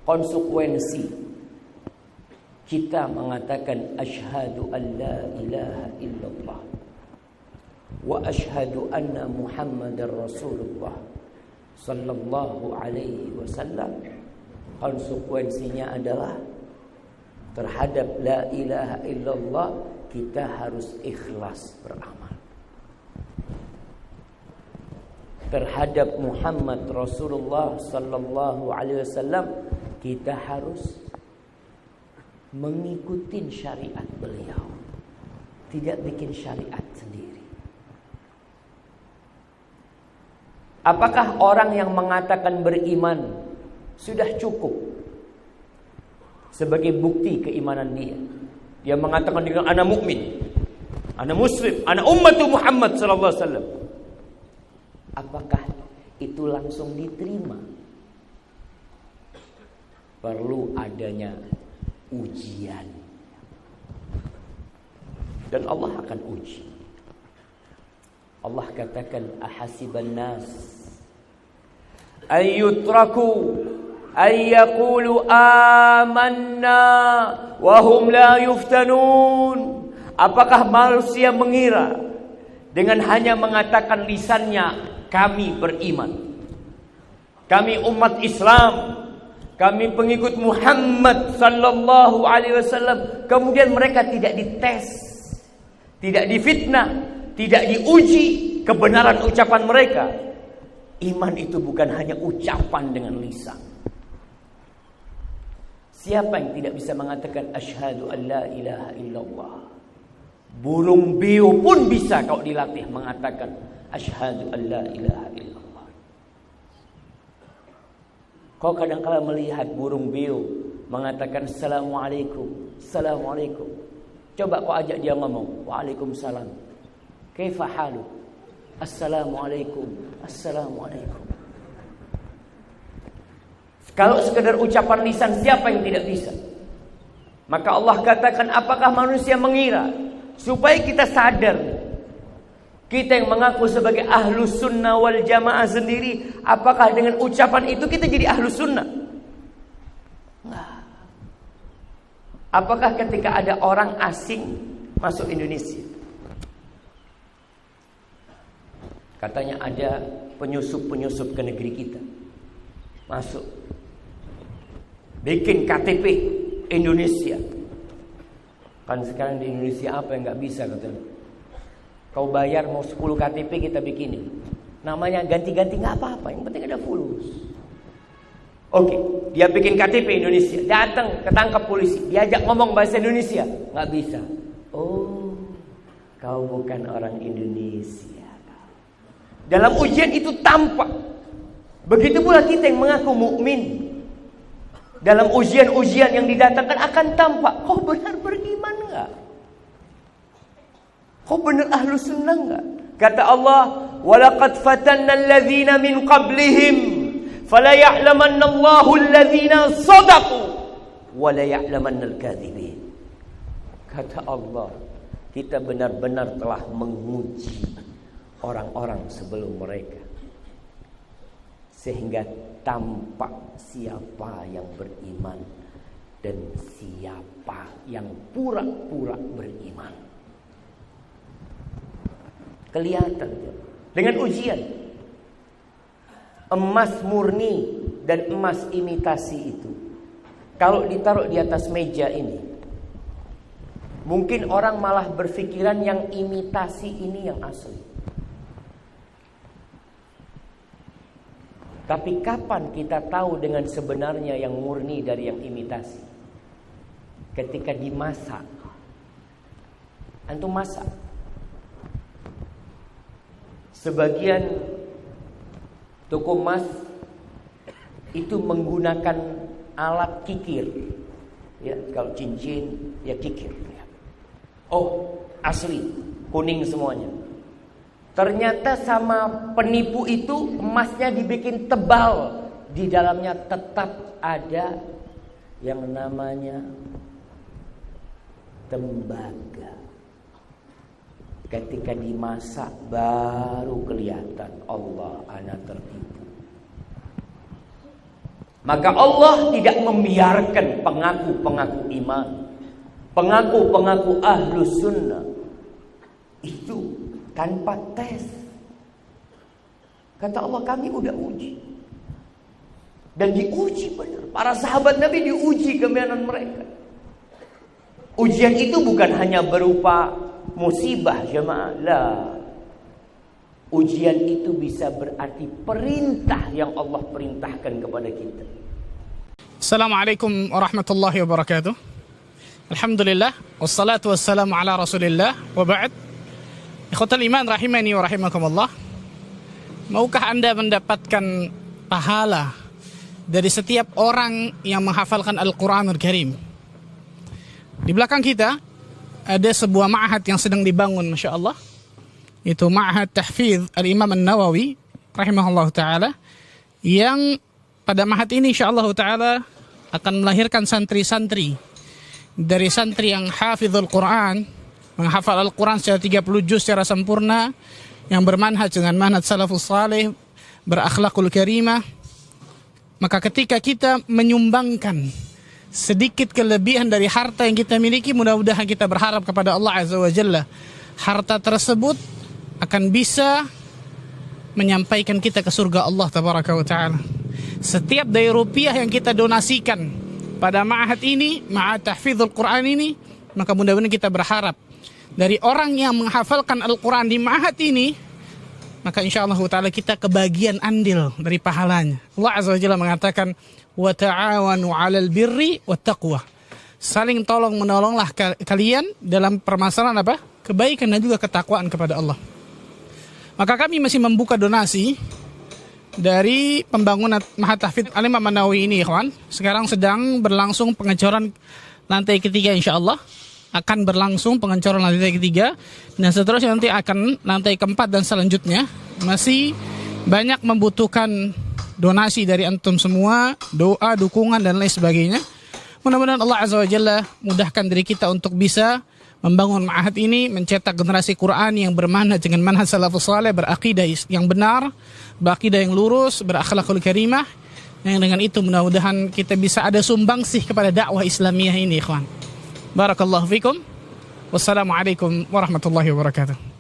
konsekuensi kita mengatakan asyhadu an la ilaha illallah wa asyhadu anna Muhammadar Rasulullah sallallahu alaihi wasallam, konsekuensinya adalah terhadap la ilaha illallah kita harus ikhlas beramal. Terhadap Muhammad Rasulullah sallallahu alaihi wasallam kita harus mengikuti syariat beliau, tidak bikin syariat sendiri. Apakah orang yang mengatakan beriman sudah cukup sebagai bukti keimanan dia? Dia mengatakan dengan ana mukmin, ana muslim, ana ummatu Muhammad sallallahu alaihi wasallam. Apakah itu langsung diterima? Perlu adanya ujian. Dan Allah akan uji. Allah katakan ahasiban nas ayyutraku ayyaqulu amanna wa hum la yuftanun. Apakah manusia mengira dengan hanya mengatakan lisannya kami beriman, kami umat Islam, kami pengikut Muhammad sallallahu alaihi wasallam, kemudian mereka tidak dites, tidak difitnah, tidak diuji kebenaran ucapan mereka? Iman itu bukan hanya ucapan dengan lisan. Siapa yang tidak bisa mengatakan asyhadu an la ilaha illallah? Burung beo pun bisa kalau dilatih mengatakan asyhadu an la ilaha illallah. Kau kadang-kala melihat burung beo mengatakan assalamualaikum, assalamualaikum. Coba kau ajak dia ngomong waalaikumsalam. Kaifa halu? Assalamualaikum, assalamualaikum. Kalau sekedar ucapan lisan, siapa yang tidak bisa? Maka Allah katakan, apakah manusia mengira supaya kita sadar, kita yang mengaku sebagai ahlus sunnah wal jamaah sendiri, apakah dengan ucapan itu kita jadi ahlus sunnah? Enggak. Apakah ketika ada orang asing masuk Indonesia, katanya ada penyusup-penyusup ke negeri kita, masuk, bikin KTP Indonesia. Kan sekarang di Indonesia apa yang nggak bisa katanya? Kau bayar mau 10 KTP kita bikinin. Namanya ganti-ganti nggak apa-apa, yang penting ada fulus. Oke, dia bikin KTP Indonesia, datang ketangkap polisi, diajak ngomong bahasa Indonesia, nggak bisa. Oh, kau bukan orang Indonesia. Dalam ujian itu tampak. Begitu pula kita yang mengaku mukmin. Dalam ujian-ujian yang didatangkan akan tampak. Kau benar beriman enggak? Kau benar ahlus sunnah enggak? Kata Allah, "Walaqad fatanna alladhina min qablihim, fala ya'lamanna Allahu alladhina shadaqu, wa la ya'lamanna al-kadhibin." Kata Allah, kita benar-benar telah menguji orang-orang sebelum mereka, sehingga tampak siapa yang beriman dan siapa yang pura-pura beriman. Kelihatan dengan ujian. Emas murni dan emas imitasi itu, kalau ditaruh di atas meja ini, mungkin orang malah berpikiran yang imitasi ini yang asli. Tapi kapan kita tahu dengan sebenarnya yang murni dari yang imitasi? Ketika dimasak. Antum masak. Sebagian toko emas itu menggunakan alat kikir. Ya, kalau cincin ya kikir. Oh, asli, kuning semuanya. Ternyata sama penipu itu emasnya dibikin tebal, di dalamnya tetap ada yang namanya tembaga. Ketika dimasak baru kelihatan, Allah, ana tertipu. Maka Allah tidak membiarkan pengaku-pengaku iman, pengaku-pengaku ahlus sunnah itu tanpa tes. Kata Allah, kami udah uji. Dan diuji benar. Para sahabat Nabi diuji keimanan mereka. Ujian itu bukan hanya berupa musibah, jemaah. Lah. Ujian itu bisa berarti perintah yang Allah perintahkan kepada kita. Assalamualaikum warahmatullahi wabarakatuh. Alhamdulillah, wassalatu wassalamu ala rasulillah, wa ba'd. Ikhwatal iman rahimani wa rahimakumullah. Maukah Anda mendapatkan pahala dari setiap orang yang menghafalkan Al-Quranul Karim? Di belakang kita ada sebuah ma'had yang sedang dibangun, Masya Allah. Itu Ma'had Tahfidz Al-Imam An-Nawawi rahimahullah ta'ala, yang pada ma'had ini insyaAllah ta'ala akan melahirkan santri-santri. Dari santri yang hafizul Quran, menghafal Al-Quran secara 30 juz secara sempurna, yang bermanhaj dengan manhaj salafus salih, berakhlakul karimah. Maka ketika kita menyumbangkan sedikit kelebihan dari harta yang kita miliki, mudah-mudahan kita berharap kepada Allah Azza wa Jalla, harta tersebut akan bisa menyampaikan kita ke surga Allah Tabaraka wa Ta'ala. Setiap dari rupiah yang kita donasikan pada ma'had ini, ma'had tahfidzul Quran ini, maka mudah-mudahan kita berharap dari orang yang menghafalkan Al-Quran di ma'had ini, maka insyaAllah ta'ala kita kebagian andil dari pahalanya. Allah Azza wa Jalla mengatakan, wa ta'awanu 'alal birri wat taqwa. Saling tolong menolonglah kalian dalam permasalahan apa? Kebaikan dan juga ketakwaan kepada Allah. Maka kami masih membuka donasi dari pembangunan Ma'had Tahfidz Al-Imam An-Nawawi ini, ikhwan. Sekarang sedang berlangsung pengecoran lantai ketiga, insyaallah. Akan berlangsung pengecoran lantai ketiga, dan seterusnya nanti akan lantai keempat dan selanjutnya. Masih banyak membutuhkan donasi dari antum semua, doa, dukungan dan lain sebagainya. Mudah-mudahan Allah Azza wa Jalla mudahkan diri kita untuk bisa membangun ma'had ini, mencetak generasi Quran yang bermanhaj dengan manhaj salafus saleh, berakidah yang benar, berakidah yang lurus, berakhlakul karimah. Yang dengan itu mudah-mudahan kita bisa ada sumbangsih kepada dakwah Islamiyah ini, ikhwan. Barakallahu fikum. Wassalamualaikum warahmatullahi wabarakatuh.